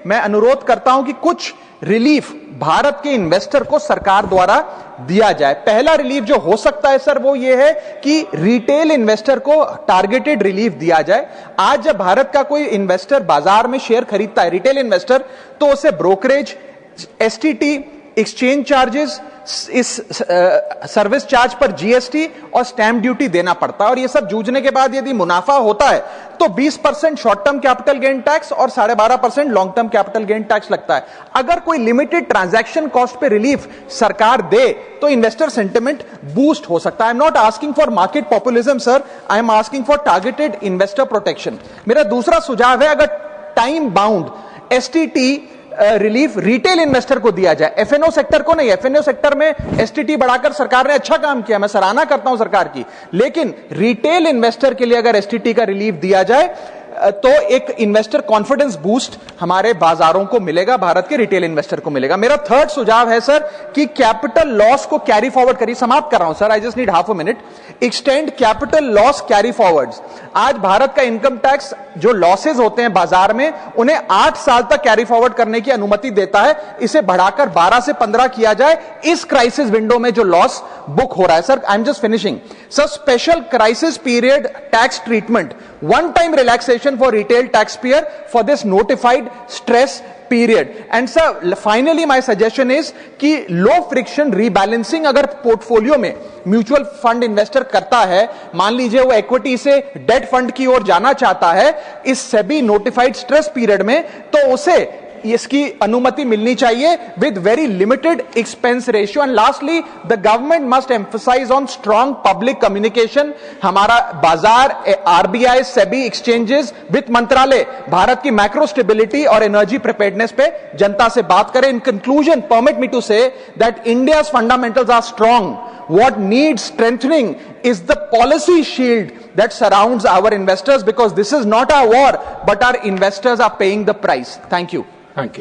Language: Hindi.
मैं अनुरोध करता हूं कि कुछ रिलीफ भारत के इन्वेस्टर को सरकार द्वारा दिया जाए। पहला रिलीफ जो हो सकता है सर वो ये है कि रिटेल इन्वेस्टर को टारगेटेड रिलीफ दिया जाए। आज जब भारत का कोई इन्वेस्टर बाजार में शेयर खरीदता है, रिटेल इन्वेस्टर, तो उसे ब्रोकरेज, एसटीटी, एक्सचेंज चार्जेस, इस सर्विस चार्ज पर जीएसटी और स्टैंप ड्यूटी देना पड़ता है। और ये सब जूझने के बाद यदि मुनाफा होता है तो 20% short term capital gain tax और 12.5% long term capital gain tax लगता है। अगर कोई लिमिटेड ट्रांजैक्शन कॉस्ट पे रिलीफ सरकार दे तो इन्वेस्टर सेंटिमेंट बूस्ट हो सकता है। I am not asking for market populism sir, I am asking for targeted investor protection. मेरा दूसरा सुझाव है, अगर time bound STT relief retail investor को दिया जाए, एफएनओ सेक्टर को नहीं। एफएनओ सेक्टर में एसटीटी बढ़ाकर सरकार ने अच्छा काम किया, मैं सराहना करता हूं सरकार की, लेकिन रिटेल इन्वेस्टर के लिए अगर एसटीटी का रिलीफ दिया जाए तो एक इन्वेस्टर कॉन्फिडेंस बूस्ट हमारे बाजारों को मिलेगा, भारत के रिटेल इन्वेस्टर को मिलेगा। मेरा थर्ड सुझाव है सर कि कैपिटल लॉस को कैरी फॉरवर्ड करिए। समाप्त कर रहा हूं sir, I just need half a minute. Extend capital loss carry forwards. आज भारत का इनकम टैक्स जो लॉसेज होते हैं बाजार में, उन्हें 8 साल तक कैरी फॉरवर्ड करने की अनुमति देता है। इसे बढ़ाकर 12 से 15 किया जाए इस क्राइसिस विंडो में जो लॉस बुक हो रहा है। Sir I am just finishing sir, special crisis period tax treatment, one time relaxation for retail taxpayer for this notified stress period. And sir, finally my suggestion is कि low friction rebalancing अगर पोर्टफोलियो में म्यूचुअल फंड इन्वेस्टर करता है, मान लीजिए वो इक्विटी से डेट फंड की ओर जाना चाहता है इस सेबी नोटिफाइड स्ट्रेस पीरियड में, तो उसे इसकी अनुमति मिलनी चाहिए with very limited expense ratio. And lastly, the government must emphasise on strong public communication. हमारा बाजार, आरबीआई, सेबी, एक्सचेंजेस, वित्त मंत्रालय भारत की मैक्रो स्टेबिलिटी और एनर्जी प्रिपेयर्डनेस पे जनता से बात करें। In conclusion, permit me to say that India's fundamentals are strong. What needs strengthening is the policy shield that surrounds our investors, because this is not our war, but our investors are paying the price. Thank you. Thank you.